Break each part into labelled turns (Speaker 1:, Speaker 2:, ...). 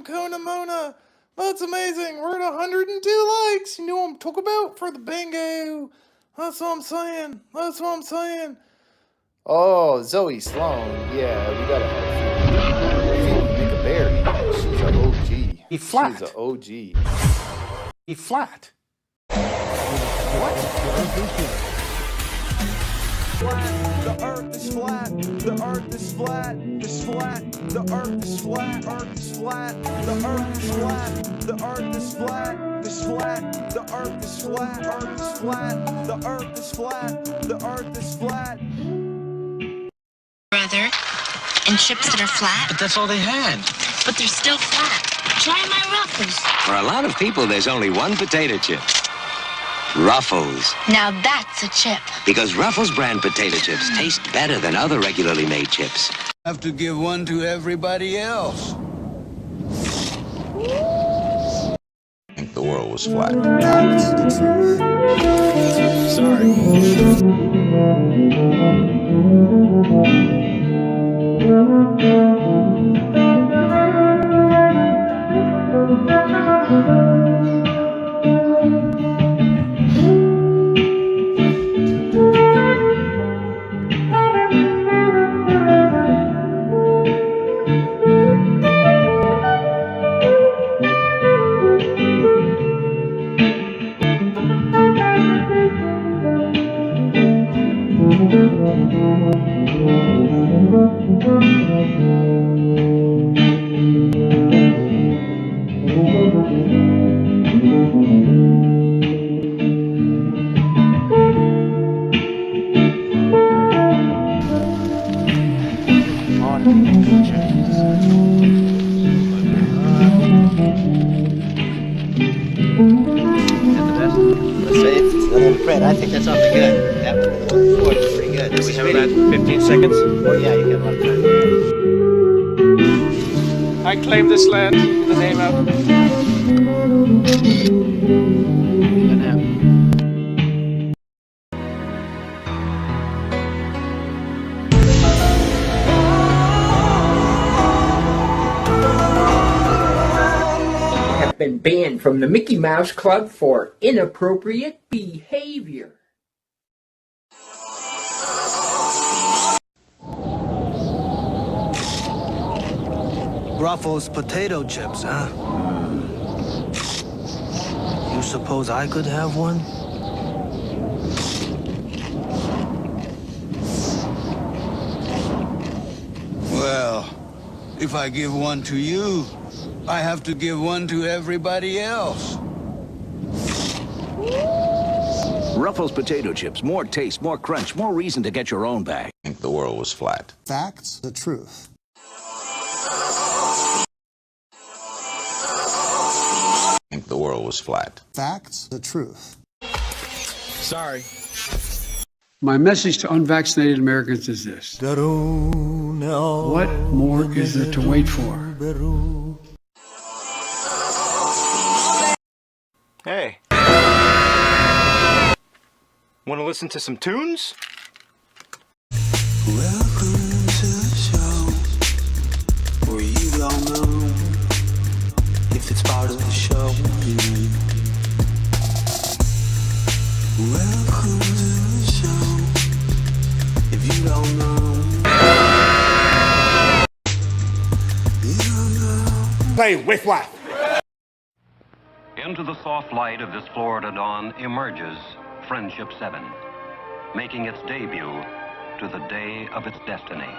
Speaker 1: from Kona Mona. That's amazing. We're at 102 likes. You know what I'm talking about? For the bingo. That's what I'm saying. That's what I'm saying. Oh, Zoe Sloan. Yeah, we gotta have Phoebe Nickaberry. She's an OG.
Speaker 2: E flat.
Speaker 1: She's an OG.
Speaker 2: E flat.
Speaker 3: The earth is flat, the earth is flat, it's flat, the earth is flat, earth is flat, the earth is flat, the earth is flat, it's flat, the earth is flat, earth is flat, the earth is flat, the earth is flat.
Speaker 4: Brother, and chips that are flat.
Speaker 5: But that's all they had.
Speaker 4: But they're still flat. Try my Ruffles.
Speaker 5: For a lot of people, there's only one potato chip. Ruffles.
Speaker 4: Now that's a chip.
Speaker 5: Because Ruffles brand potato chips taste better than other regularly made chips.
Speaker 6: Have to give one to everybody else.
Speaker 7: I think the world was flat.
Speaker 6: That's the truth.
Speaker 8: I think that's awfully good. That one before was pretty good.
Speaker 5: We have about 15 seconds.
Speaker 8: Oh yeah, you got a lot of time.
Speaker 2: I claim this land in the name of...
Speaker 9: Have been banned from the Mickey Mouse Club for inappropriate behavior.
Speaker 6: Ruffles potato chips, huh? You suppose I could have one? Well, if I give one to you, I have to give one to everybody else.
Speaker 10: Ruffles potato chips. More taste, more crunch, more reason to get your own bag.
Speaker 7: I think the world was flat.
Speaker 6: Facts, the truth.
Speaker 7: I think the world was flat.
Speaker 6: Facts, the truth.
Speaker 2: Sorry.
Speaker 11: My message to unvaccinated Americans is this. What more is there to wait for?
Speaker 1: Hey. Want to listen to some tunes?
Speaker 6: Welcome to the show, where you don't know if it's part of the show. Welcome to the show, if you don't know. You don't know.
Speaker 2: Play with what?
Speaker 12: Into the soft light of this Florida dawn emerges Friendship 7, making its debut to the day of its destiny.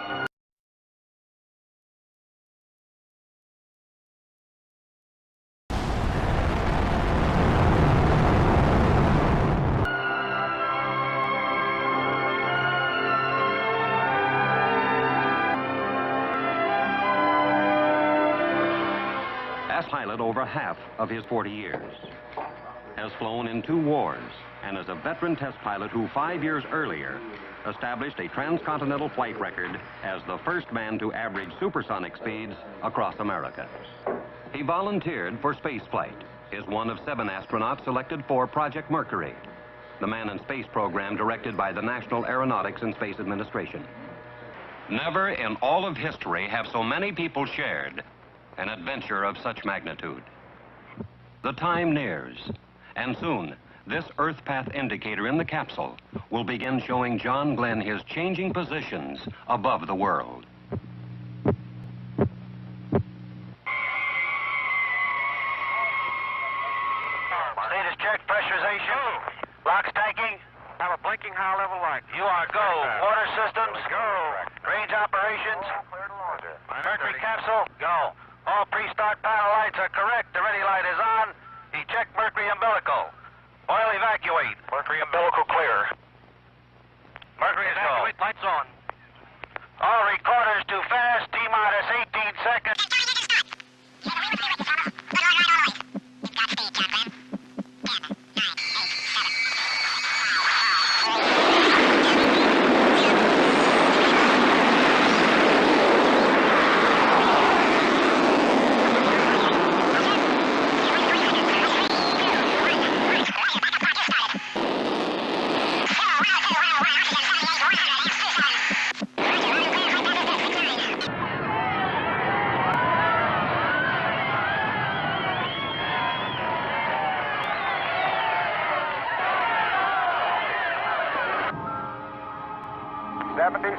Speaker 12: As pilot over half of his 40 years, has flown in 2 wars, and is a veteran test pilot who 5 years earlier established a transcontinental flight record as the first man to average supersonic speeds across America. He volunteered for space flight, is one of 7 astronauts selected for Project Mercury, the man in space program directed by the National Aeronautics and Space Administration. Never in all of history have so many people shared an adventure of such magnitude. The time nears, and soon this Earth path indicator in the capsule will begin showing John Glenn his changing positions above the world.
Speaker 13: Status check, pressurization. Locks tanking. Have a blinking high level light. You are go. Water systems. Go. Range operations. Mercury capsule. Go. All pre-start panel lights are correct. The ready light is on. Eject Mercury umbilical. Oil evacuate. Mercury umbilical clear. Mercury evacuate. Lights on. All recorders too fast. T-minus 18 seconds.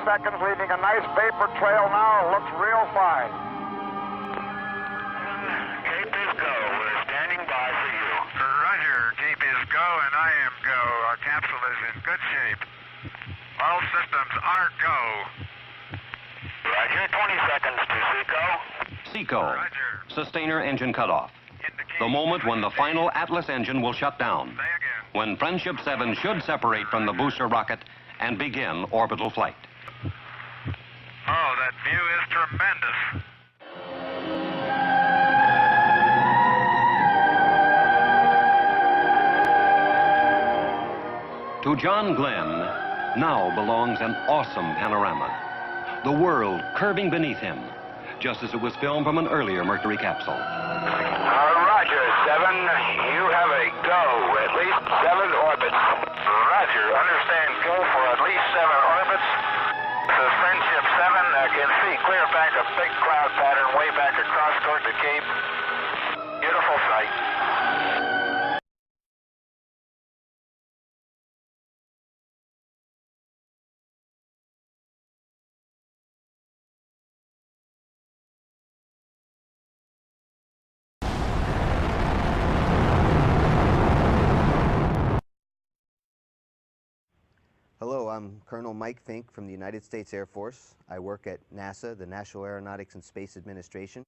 Speaker 13: Seconds, leaving a nice vapor trail now. Looks real fine. Cape is go. We're standing by for you. Roger. Cape is go, and I am go. Our capsule is in good shape. All systems are go. Roger. 20 seconds to Seco.
Speaker 12: Seco. Roger. Sustainer engine cutoff. The moment when the final Atlas engine will shut down. When Friendship 7 should separate from the booster rocket and begin orbital flight.
Speaker 13: Oh, that view is tremendous.
Speaker 12: To John Glenn now belongs an awesome panorama. The world curving beneath him, just as it was filmed from an earlier Mercury capsule.
Speaker 13: Roger, 7. You have a go. At least 7 orbits. Roger. Understand go for at least 7 orbits. This is Friendship 7. Can see clear back a big cloud pattern way back across toward the Cape. Beautiful sight.
Speaker 14: Hello, I'm Colonel Mike Fink from the United States Air Force. I work at NASA, the National Aeronautics and Space Administration.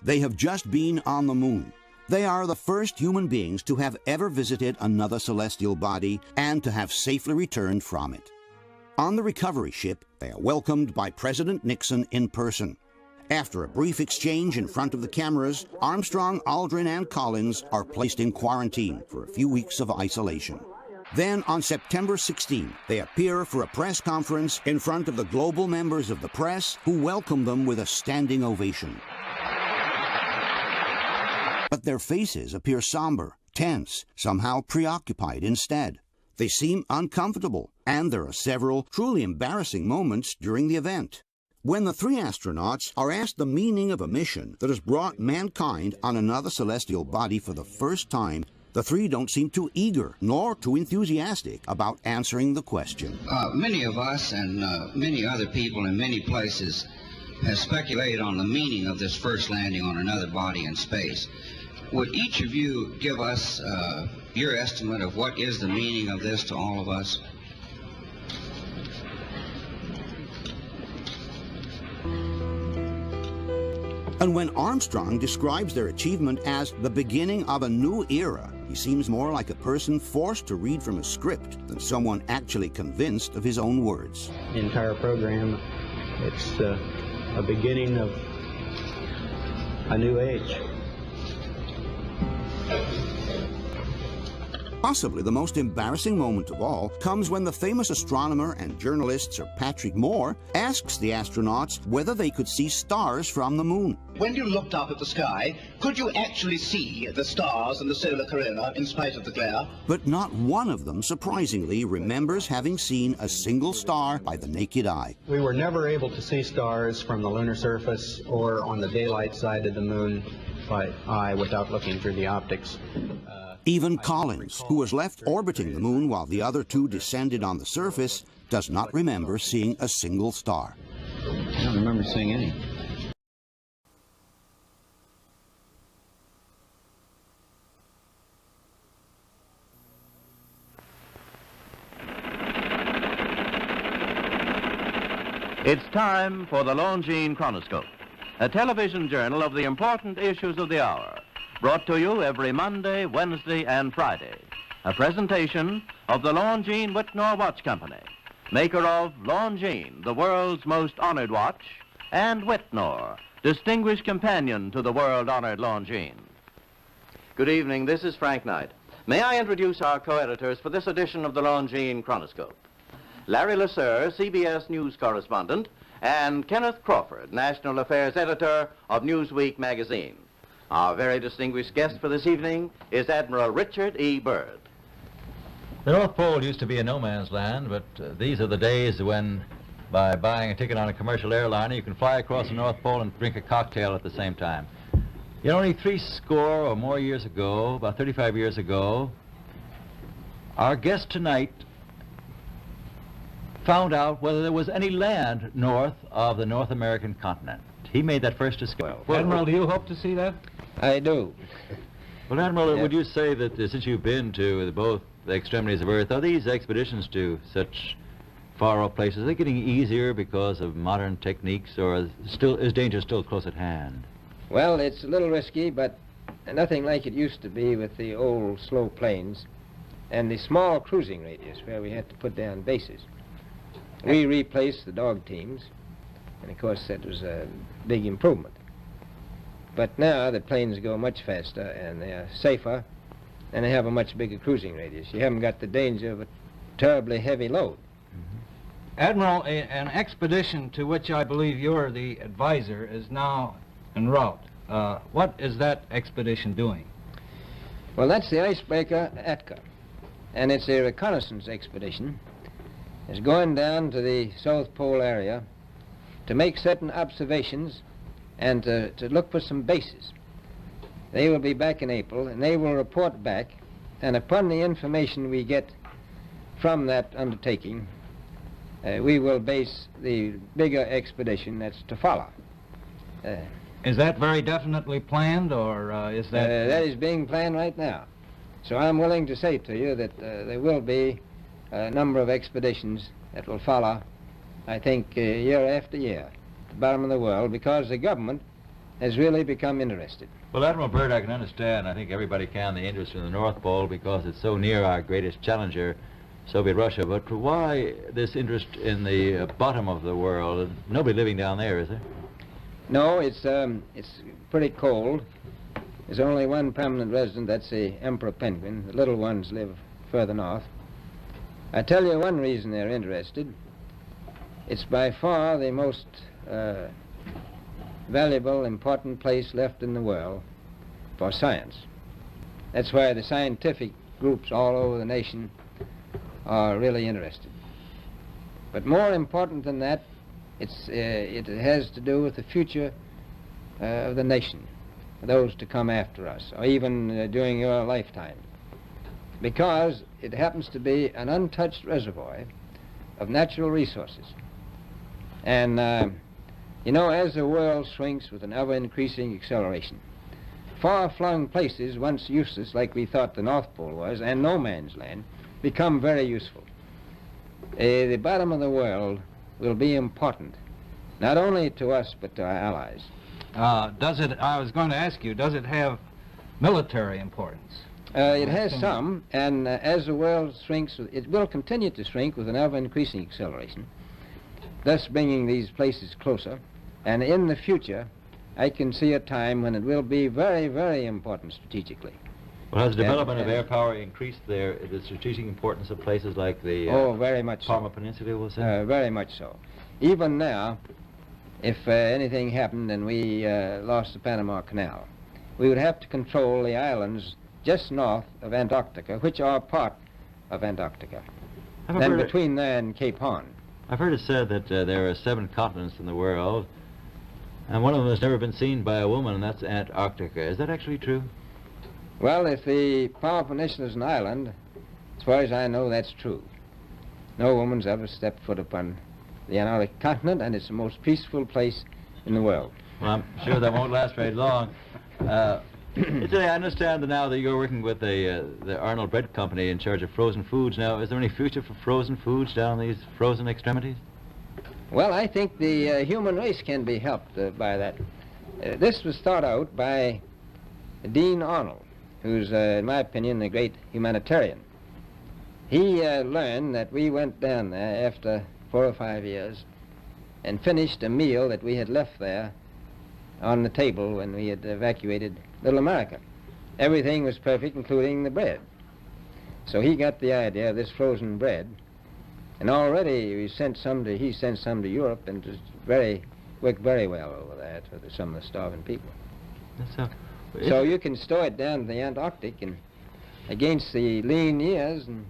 Speaker 10: They have just been on the moon. They are the first human beings to have ever visited another celestial body and to have safely returned from it. On the recovery ship, they are welcomed by President Nixon in person. After a brief exchange in front of the cameras, Armstrong, Aldrin, and Collins are placed in quarantine for a few weeks of isolation. Then, on September 16, they appear for a press conference in front of the global members of the press, who welcome them with a standing ovation. But their faces appear somber, tense, somehow preoccupied instead. They seem uncomfortable, and there are several truly embarrassing moments during the event. When the 3 astronauts are asked the meaning of a mission that has brought mankind on another celestial body for the first time, the 3 don't seem too eager nor too enthusiastic about answering the question.
Speaker 15: Many of us and many other people in many places have speculated on the meaning of this first landing on another body in space. Would each of you give us your estimate of what is the meaning of this to all of us?
Speaker 10: And when Armstrong describes their achievement as the beginning of a new era, he seems more like a person forced to read from a script than someone actually convinced of his own words.
Speaker 16: The entire program, it's a beginning of a new age.
Speaker 10: Possibly the most embarrassing moment of all comes when the famous astronomer and journalist Sir Patrick Moore asks the astronauts whether they could see stars from the moon.
Speaker 17: When you looked up at the sky, could you actually see the stars and the solar corona in spite of the glare?
Speaker 10: But not one of them, surprisingly, remembers having seen a single star by the naked eye.
Speaker 16: We were never able to see stars from the lunar surface or on the daylight side of the moon by eye without looking through the optics.
Speaker 10: Even Collins, who was left orbiting the moon while the other two descended on the surface, does not remember seeing a single star.
Speaker 16: I don't remember seeing any.
Speaker 12: It's time for the Longines Chronoscope, a television journal of the important issues of the hour, brought to you every Monday, Wednesday, and Friday. A presentation of the Longines Whitnor Watch Company, maker of Longines, the world's most honored watch, and Whitnor, distinguished companion to the world-honored Longines. Good evening, this is Frank Knight. May I introduce our co-editors for this edition of the Longines Chronoscope? Larry Lasser, CBS News correspondent, and Kenneth Crawford, National Affairs Editor of Newsweek magazine. Our very distinguished guest for this evening is Admiral Richard E. Byrd.
Speaker 18: The North Pole used to be a no man's land, but these are the days when, by buying a ticket on a commercial airliner, you can fly across the North Pole and drink a cocktail at the same time. You know, only 70 or more years ago, about 35 years ago, our guest tonight found out whether there was any land north of the North American continent. He made that first discovery.
Speaker 2: Well, Admiral, do you hope to see that?
Speaker 16: I do.
Speaker 18: Well, Admiral, would you say that since you've been to both the extremities of Earth, are these expeditions to such far-off places, are they getting easier because of modern techniques, or is danger still close at hand?
Speaker 16: Well, it's a little risky, but nothing like it used to be with the old slow planes and the small cruising radius where we had to put down bases. We replaced the dog teams, and of course that was a big improvement. But now the planes go much faster and they are safer, and they have a much bigger cruising radius. You haven't got the danger of a terribly heavy load.
Speaker 2: Admiral, an expedition to which I believe you're the advisor is now en route. What is that expedition doing?
Speaker 16: Well, that's the icebreaker Atka, and it's a reconnaissance expedition. It's going down to the South Pole area to make certain observations and to look for some bases. They will be back in April, and they will report back, and upon the information we get from that undertaking, we will base the bigger expedition that's to follow.
Speaker 2: Is that very definitely planned, or is that...
Speaker 16: That is being planned right now. So I'm willing to say to you that there will be a number of expeditions that will follow, I think, year after year, at the bottom of the world, because the government has really become interested.
Speaker 18: Well, Admiral Byrd, I can understand, I think everybody can, the interest in the North Pole because it's so near our greatest challenger, Soviet Russia. But why this interest in the bottom of the world? Nobody living down there, is there?
Speaker 16: No, it's pretty cold. There's only one permanent resident, that's the emperor penguin. The little ones live further north. I tell you one reason they're interested. It's by far the most valuable, important place left in the world for science. That's why the scientific groups all over the nation are really interested. But more important than that, it has to do with the future of the nation, those to come after us, or even during your lifetime. Because it happens to be an untouched reservoir of natural resources. And, you know, as the world shrinks with an ever-increasing acceleration, far-flung places, once useless, like we thought the North Pole was, and no man's land, become very useful. The bottom of the world will be important, not only to us, but to our allies.
Speaker 2: I was going to ask you, does it have military importance?
Speaker 16: It has some, and as the world shrinks, it will continue to shrink with an ever-increasing acceleration, thus bringing these places closer. And in the future, I can see a time when it will be very, very important strategically.
Speaker 18: Well, has the development of air power increased the strategic importance of places like the
Speaker 16: very much
Speaker 18: Palma Peninsula, we'll say?
Speaker 16: Very much so. Even now, if anything happened and we lost the Panama Canal, we would have to control the islands just north of Antarctica, which are part of Antarctica, and between there and Cape Horn.
Speaker 18: I've heard it said that there are 7 continents in the world, and one of them has never been seen by a woman, and that's Antarctica. Is that actually true?
Speaker 16: Well, if the Palma Peninsula is an island, as far as I know, that's true. No woman's ever stepped foot upon the Antarctic continent, and it's the most peaceful place in the world.
Speaker 18: Well, I'm sure that won't last very long. I understand that now that you're working with the Arnold Bread Company in charge of frozen foods. Now, is there any future for frozen foods down these frozen extremities?
Speaker 16: Well, I think the human race can be helped by that. This was thought out by Dean Arnold, who's, in my opinion, a great humanitarian. He learned that we went down there after 4 or 5 years and finished a meal that we had left there on the table when we had evacuated Little America. Everything was perfect, including the bread. So he got the idea of this frozen bread, and already he sent some to Europe, and it worked very well over there for some of the starving people. So you can store it down in the Antarctic, and against the lean years, and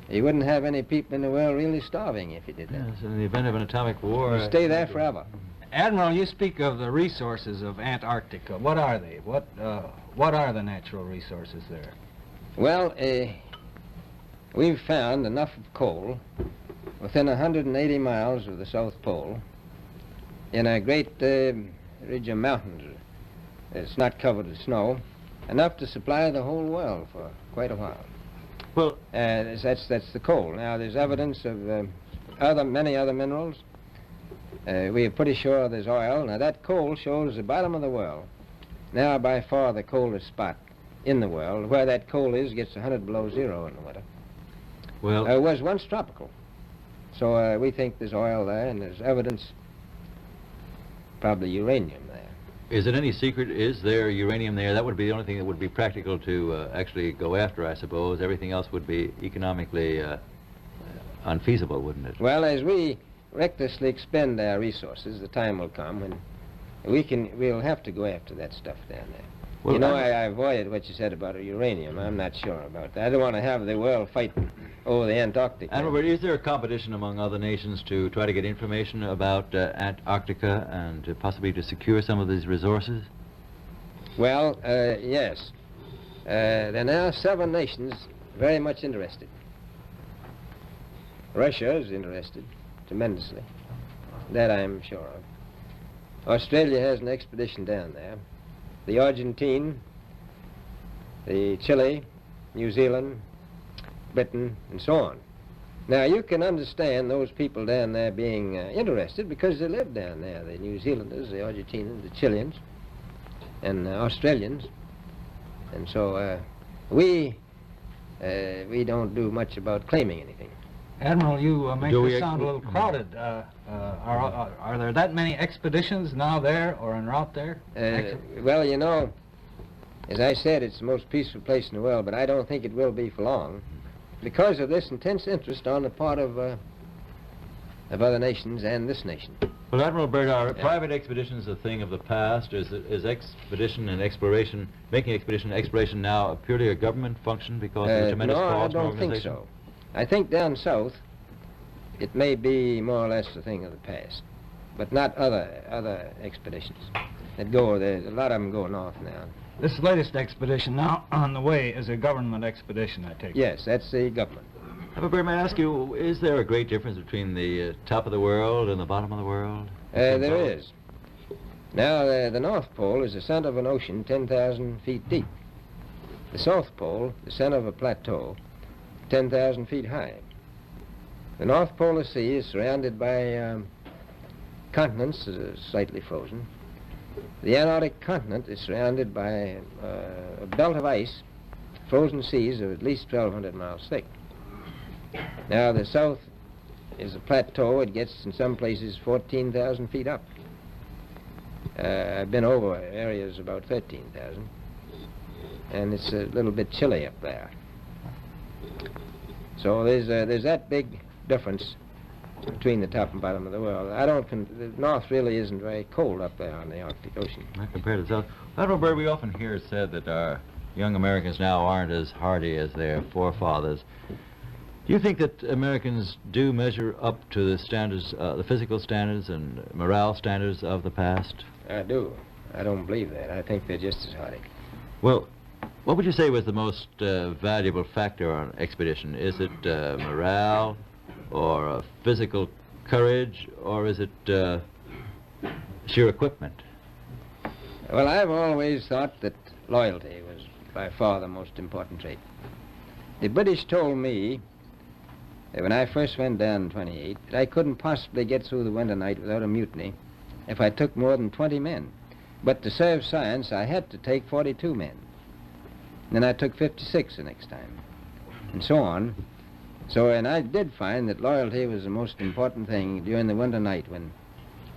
Speaker 16: you wouldn't have any people in the world really starving if you did that.
Speaker 18: Yes, in the event of an atomic war...
Speaker 16: You stay there forever.
Speaker 2: Admiral, you speak of the resources of Antarctica. What are they? What are the natural resources there?
Speaker 16: Well, we've found enough of coal within 180 miles of the South Pole in a great ridge of mountains. It's not covered with snow, enough to supply the whole world for quite a while.
Speaker 18: Well,
Speaker 16: that's the coal. Now, there's evidence of many other minerals. We are pretty sure there's oil. Now, that coal shows the bottom of the world. Now, by far the coldest spot in the world. Where that coal is gets 100 below zero in the winter.
Speaker 18: Well,
Speaker 16: it was once tropical. So we think there's oil there, and there's evidence, probably uranium there.
Speaker 18: Is it any secret? Is there uranium there? That would be the only thing that would be practical to actually go after, I suppose. Everything else would be economically unfeasible, wouldn't it?
Speaker 16: Well, as we recklessly expend our resources, the time will come when we'll have to go after that stuff down there. Well, you know, I avoided what you said about uranium. I'm not sure about that. I don't want to have the world fight over the Antarctic.
Speaker 18: And Robert, is there a competition among other nations to try to get information about Antarctica and possibly to secure some of these resources?
Speaker 16: Well, yes. There are now 7 nations very much interested. Russia is interested tremendously. That I'm sure of. Australia has an expedition down there. The Argentine, the Chile, New Zealand, Britain, and so on. Now, you can understand those people down there being interested because they live down there, the New Zealanders, the Argentinians, the Chileans, and Australians. And so we don't do much about claiming anything.
Speaker 2: Admiral, you make this sound a little crowded. Are there that many expeditions now there or en route there?
Speaker 16: Well, you know, as I said, it's the most peaceful place in the world, but I don't think it will be for long because of this intense interest on the part of other nations and this nation.
Speaker 18: Well, Admiral Byrd, are private expeditions a thing of the past? Is expedition and exploration, making expedition and exploration now purely a government function because of the tremendous cost?
Speaker 16: No, I don't think so. I think down south it may be more or less a thing of the past, but not other expeditions that go there. A lot of them go north now.
Speaker 2: This latest expedition now on the way is a government expedition, I take it.
Speaker 16: Yes, that's the government.
Speaker 18: However, may I ask you, is there a great difference between the top of the world and the bottom of the world?
Speaker 16: There is. Now, the North Pole is the center of an ocean 10,000 feet deep. The South Pole, the center of a plateau, 10,000 feet high. The North Polar Sea is surrounded by continents slightly frozen. The Antarctic continent is surrounded by a belt of ice, frozen seas of at least 1,200 miles thick. Now, the south is a plateau. It gets, in some places, 14,000 feet up. I've been over areas about 13,000. and it's a little bit chilly up there. So there's that big difference between the top and bottom of the world. The North really isn't very cold up there on the Arctic Ocean.
Speaker 18: Not compared to the South. Admiral Byrd, we often hear it said that our young Americans now aren't as hardy as their forefathers. Do you think that Americans do measure up to the standards, the physical standards and morale standards of the past?
Speaker 16: I do. I don't believe that. I think they're just as hardy.
Speaker 18: Well, what would you say was the most valuable factor on expedition? Is it morale, or physical courage, or is it sheer equipment?
Speaker 16: Well, I've always thought that loyalty was by far the most important trait. The British told me that when I first went down in 28, that I couldn't possibly get through the winter night without a mutiny if I took more than 20 men. But to serve science, I had to take 42 men. Then I took 56 the next time, and so on. So, and I did find that loyalty was the most important thing during the winter night when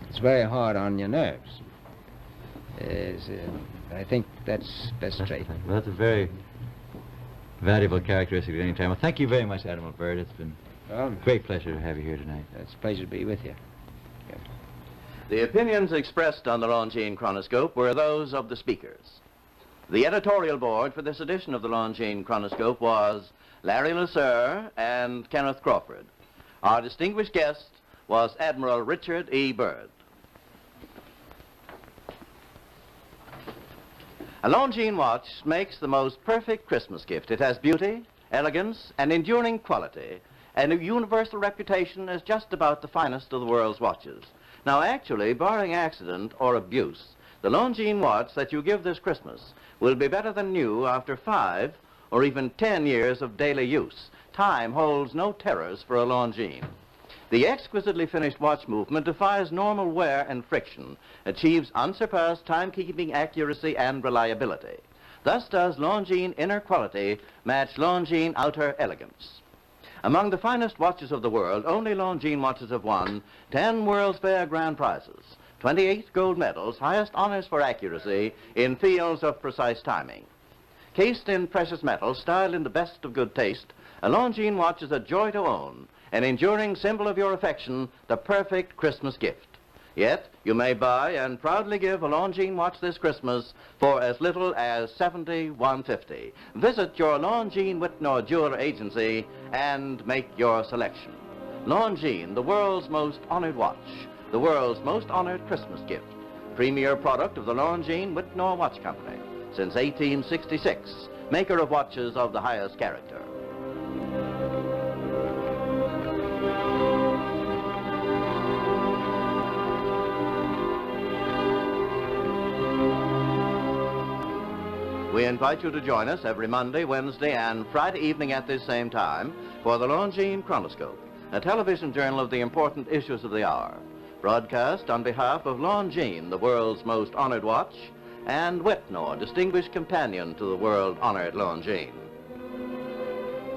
Speaker 16: it's very hard on your nerves. I think that's best trait.
Speaker 18: Well, that's a very valuable characteristic at any time. Well, thank you very much, Admiral Byrd. It's been a great pleasure to have you here tonight.
Speaker 16: It's a pleasure to be with you. Yeah.
Speaker 19: The opinions expressed on the Longines Chronoscope were those of the speakers. The editorial board for this edition of the Longines Chronoscope was Larry Lasser and Kenneth Crawford. Our distinguished guest was Admiral Richard E. Byrd. A Longines watch makes the most perfect Christmas gift. It has beauty, elegance, and enduring quality, and a universal reputation as just about the finest of the world's watches. Now, actually, barring accident or abuse, the Longines watch that you give this Christmas will be better than new after 5 or even 10 years of daily use. Time holds no terrors for a Longines. The exquisitely finished watch movement defies normal wear and friction, achieves unsurpassed timekeeping accuracy and reliability. Thus does Longines inner quality match Longines outer elegance. Among the finest watches of the world, only Longines watches have won 10 World's Fair grand prizes, 28 gold medals, highest honors for accuracy in fields of precise timing. Cased in precious metal, styled in the best of good taste, a Longines watch is a joy to own, an enduring symbol of your affection, the perfect Christmas gift. Yet, you may buy and proudly give a Longines watch this Christmas for as little as $71.50. Visit your Longines Whitnor Jeweler Agency and make your selection. Longines, the world's most honored watch, the world's most honored Christmas gift. Premier product of the Longines Whitnor Watch Company since 1866, maker of watches of the highest character. We invite you to join us every Monday, Wednesday, and Friday evening at this same time for the Longines Chronoscope, a television journal of the important issues of the hour, broadcast on behalf of Longines, the world's most honored watch, and Whitnor, distinguished companion to the world-honored Longines.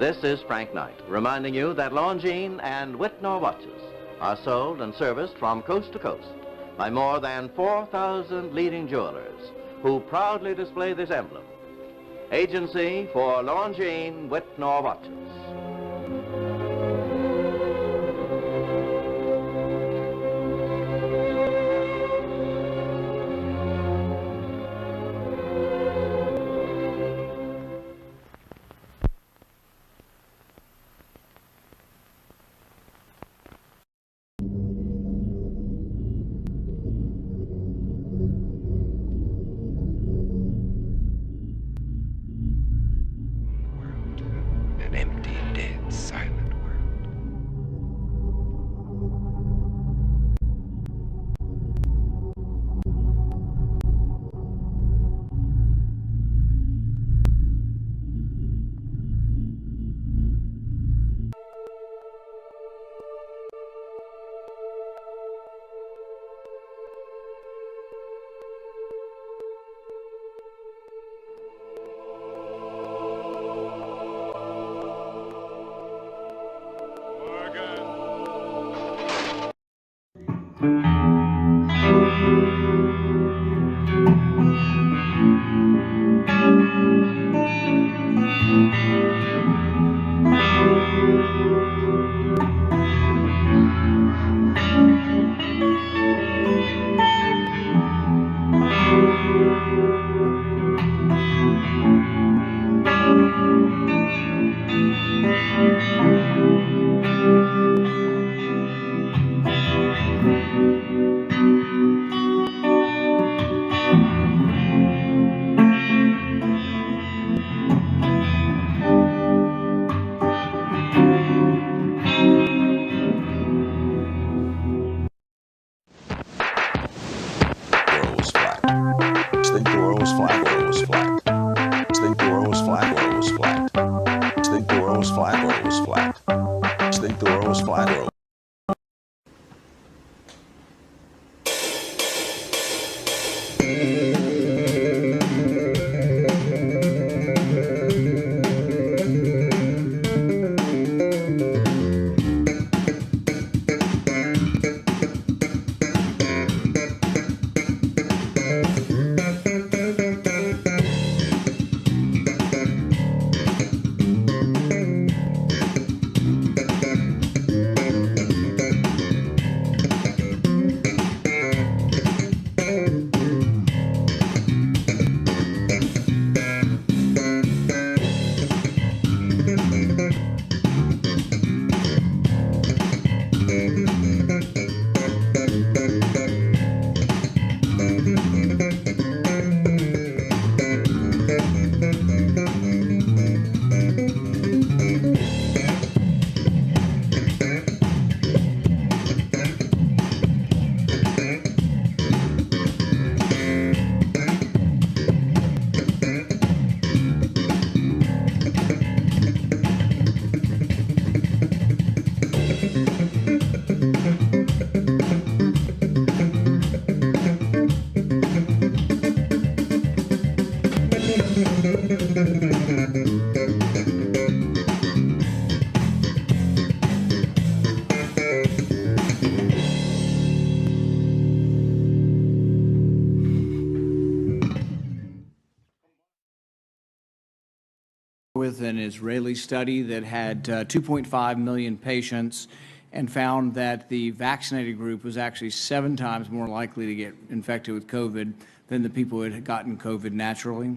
Speaker 19: This is Frank Knight, reminding you that Longines and Whitnor watches are sold and serviced from coast to coast by more than 4,000 leading jewelers who proudly display this emblem. Agency for Longines Whitnor watches.
Speaker 5: An empty
Speaker 7: Think the world was flat. World was flat. Think the world was flat. World was flat. Think the world was flat. World was flat. Think the world was flat. World.
Speaker 20: With an Israeli study that had 2.5 million patients and found that the vaccinated group was actually 7 times more likely to get infected with COVID than the people who had gotten COVID naturally?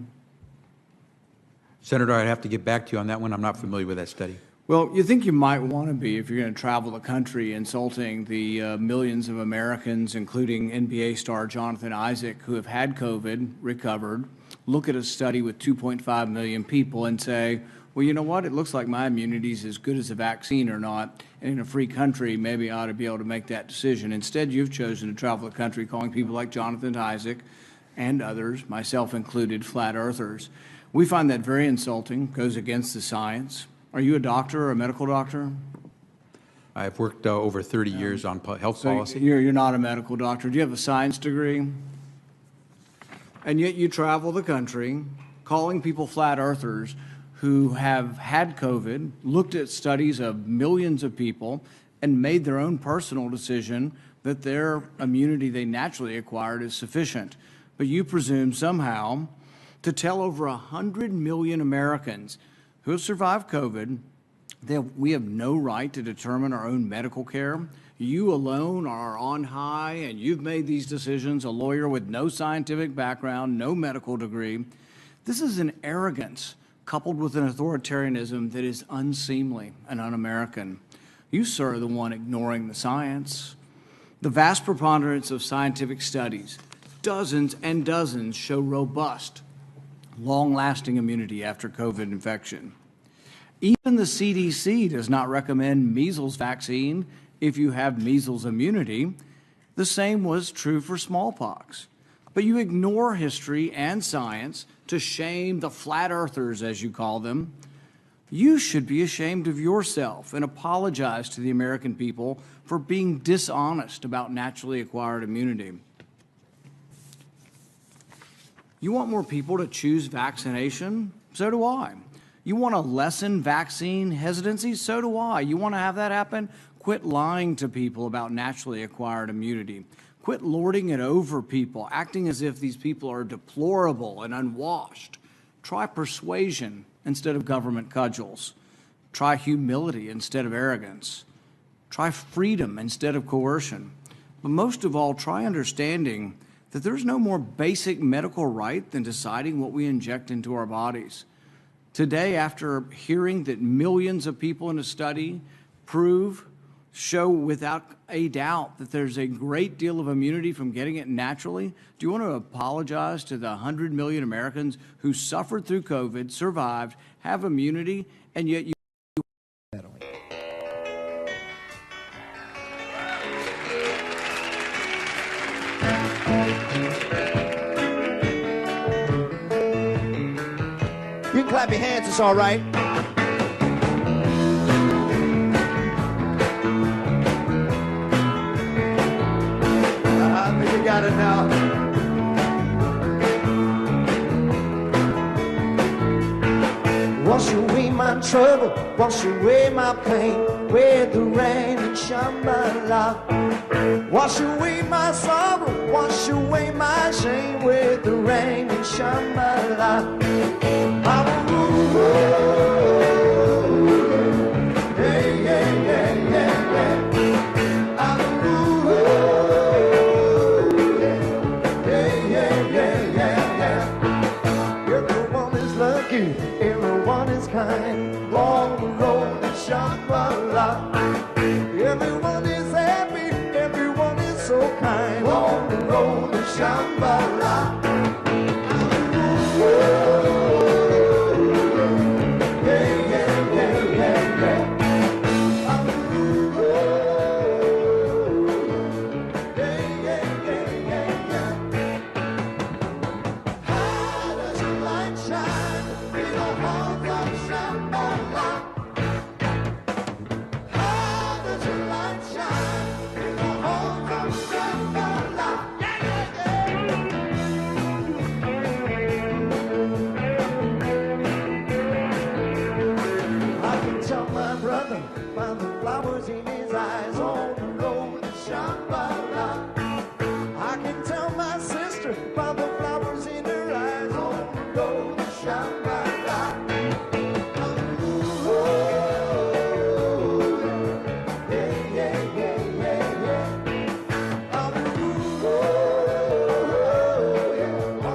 Speaker 21: Senator, I'd have to get back to you on that one. I'm not familiar with that study.
Speaker 20: Well, you think you might want to be if you're going to travel the country insulting the millions of Americans, including NBA star Jonathan Isaac, who have had COVID, recovered, look at a study with 2.5 million people and say, well, you know what? It looks like my immunity is as good as a vaccine or not. And in a free country, maybe I ought to be able to make that decision. Instead, you've chosen to travel the country calling people like Jonathan Isaac and others, myself included, flat earthers. We find that very insulting, goes against the science. Are you a doctor or a medical doctor?
Speaker 21: I've worked over 30 years on health policy.
Speaker 20: You're not a medical doctor. Do you have a science degree? And yet you travel the country calling people flat earthers who have had COVID, looked at studies of millions of people, and made their own personal decision that their immunity they naturally acquired is sufficient. But you presume somehow to tell over 100 million Americans who have survived COVID that we have no right to determine our own medical care. You alone are on high, and you've made these decisions, a lawyer with no scientific background, no medical degree. This is an arrogance coupled with an authoritarianism that is unseemly and un-American. You, sir, are the one ignoring the science. The vast preponderance of scientific studies, dozens and dozens, show robust, long-lasting immunity after COVID infection. Even the CDC does not recommend measles vaccine if you have measles immunity. The same was true for smallpox. But you ignore history and science to shame the flat earthers, as you call them. You should be ashamed of yourself and apologize to the American people for being dishonest about naturally acquired immunity. You want more people to choose vaccination? So do I. You want to lessen vaccine hesitancy? So do I. You want to have that happen? Quit lying to people about naturally acquired immunity. Quit lording it over people, acting as if these people are deplorable and unwashed. Try persuasion instead of government cudgels. Try humility instead of arrogance. Try freedom instead of coercion. But most of all, try understanding that there's no more basic medical right than deciding what we inject into our bodies. Today, after hearing that millions of people in a study show without a doubt that there's a great deal of immunity from getting it naturally, do you want to apologize to the 100 million Americans who suffered through COVID, survived, have immunity, and yet you
Speaker 6: clap your hands, it's all right. I think you got it now. Wash away my trouble, wash away my pain with the rain and Shambhala. Wash away my sorrow, wash away my shame with the rain and Shambhala. Hey, yeah, yeah, yeah, yeah. Everyone is kind, long the road to Shambhala. Everyone is happy, everyone is so kind, long the road to Shambhala. Yeah, yeah, yeah, yeah, yeah. Yeah, yeah, yeah, yeah, yeah. How does your light shine in the halls of Shambhala? How does your light shine in the halls of Shambhala? Yeah, yeah, yeah. I can tell my brother by the flowers in his eyes on the road to Shambhala. I can tell my sister by the flowers in her eyes on the road to Shambhala. Yeah, yeah, yeah, yeah, yeah. On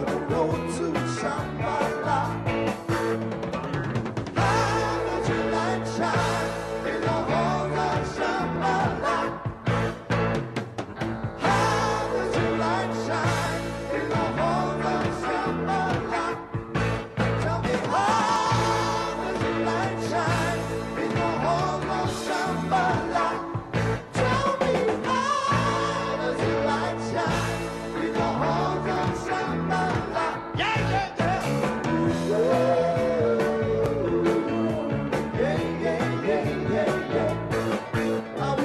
Speaker 6: the road to Shambhala. How does your light shine in the halls of Shambhala? How does your light shine in the halls of Shambhala? Tell me, how does your light shine in the halls of Shambhala? Tell me, how does your light shine in the halls of Shambhala? Yeah, yeah, yeah. Yeah, yeah, yeah, yeah, yeah. On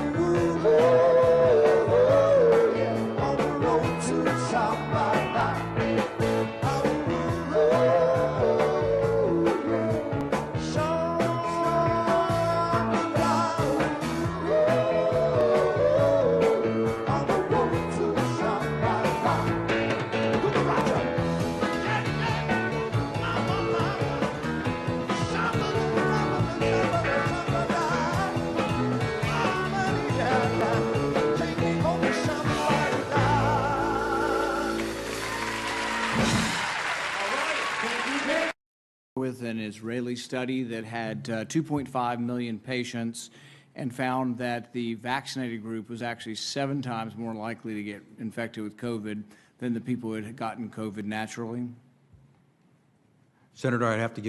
Speaker 6: the road to Shambhala.
Speaker 20: With an Israeli study that had 2.5 million patients and found that the vaccinated group was actually 7 times more likely to get infected with COVID than the people who had gotten COVID naturally.
Speaker 21: Senator, I'd have to give